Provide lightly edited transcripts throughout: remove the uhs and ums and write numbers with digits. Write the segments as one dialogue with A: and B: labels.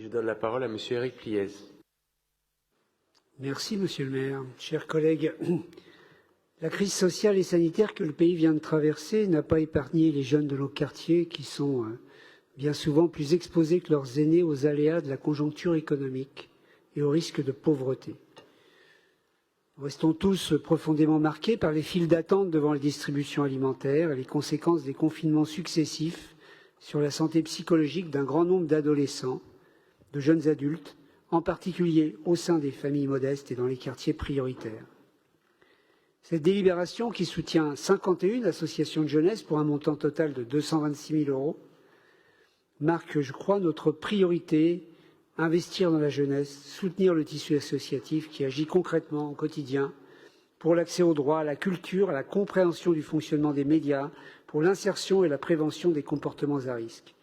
A: Et je donne la parole à Monsieur Éric Pliez.
B: Merci, Monsieur le maire. Chers collègues, la crise sociale et sanitaire que le pays vient de traverser n'a pas épargné les jeunes de nos quartiers qui sont bien souvent plus exposés que leurs aînés aux aléas de la conjoncture économique et au risque de pauvreté. Nous restons tous profondément marqués par les files d'attente devant les distributions alimentaires et les conséquences des confinements successifs sur la santé psychologique d'un grand nombre d'adolescents, de jeunes adultes, en particulier au sein des familles modestes et dans les quartiers prioritaires. Cette délibération, qui soutient 51 associations de jeunesse pour un montant total de 226 000 €, marque, je crois, notre priorité: investir dans la jeunesse, soutenir le tissu associatif qui agit concrètement au quotidien pour l'accès aux droits, à la culture, à la compréhension du fonctionnement des médias, pour l'insertion et la prévention des comportements à risque.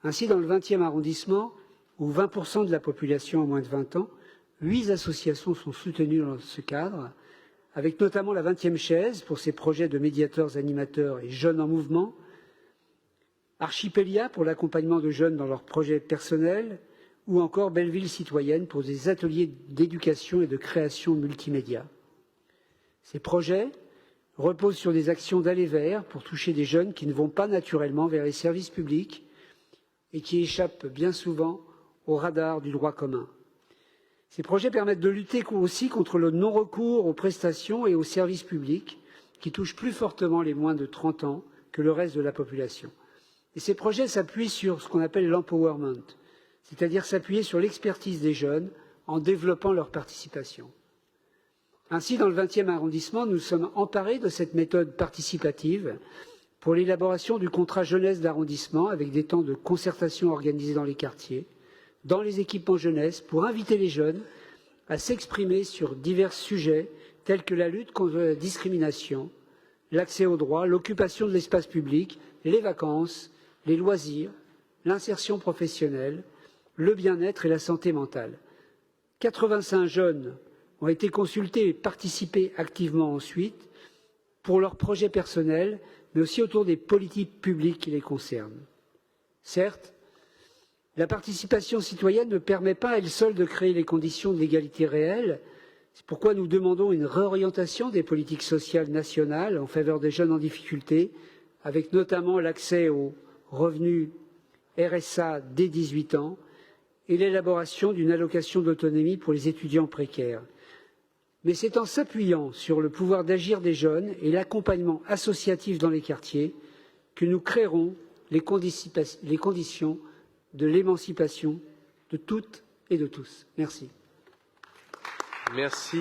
B: Ainsi, dans le 20e arrondissement, où 20% de la population a moins de 20 ans, 8 associations sont soutenues dans ce cadre, avec notamment la 20e chaise pour ses projets de médiateurs, animateurs et jeunes en mouvement, Archipélia pour l'accompagnement de jeunes dans leurs projets personnels, ou encore Belleville citoyenne pour des ateliers d'éducation et de création multimédia. Ces projets reposent sur des actions d'aller vers pour toucher des jeunes qui ne vont pas naturellement vers les services publics et qui échappent bien souvent au radar du droit commun. Ces projets permettent de lutter aussi contre le non-recours aux prestations et aux services publics qui touchent plus fortement les moins de 30 ans que le reste de la population. Et ces projets s'appuient sur ce qu'on appelle l'empowerment, c'est-à-dire s'appuyer sur l'expertise des jeunes en développant leur participation. Ainsi, dans le 20e arrondissement, nous sommes emparés de cette méthode participative pour l'élaboration du contrat jeunesse d'arrondissement avec des temps de concertation organisés dans les quartiers, dans les équipements jeunesse, pour inviter les jeunes à s'exprimer sur divers sujets tels que la lutte contre la discrimination, l'accès aux droits, l'occupation de l'espace public, les vacances, les loisirs, l'insertion professionnelle, le bien-être et la santé mentale. 85 jeunes ont été consultés et participé activement ensuite pour leurs projets personnels, mais aussi autour des politiques publiques qui les concernent. Certes, la participation citoyenne ne permet pas à elle seule de créer les conditions de l'égalité réelle. C'est pourquoi nous demandons une réorientation des politiques sociales nationales en faveur des jeunes en difficulté, avec notamment l'accès aux revenus RSA dès 18 ans et l'élaboration d'une allocation d'autonomie pour les étudiants précaires. Mais c'est en s'appuyant sur le pouvoir d'agir des jeunes et l'accompagnement associatif dans les quartiers que nous créerons les conditions de l'émancipation de toutes et de tous. Merci.
A: Merci.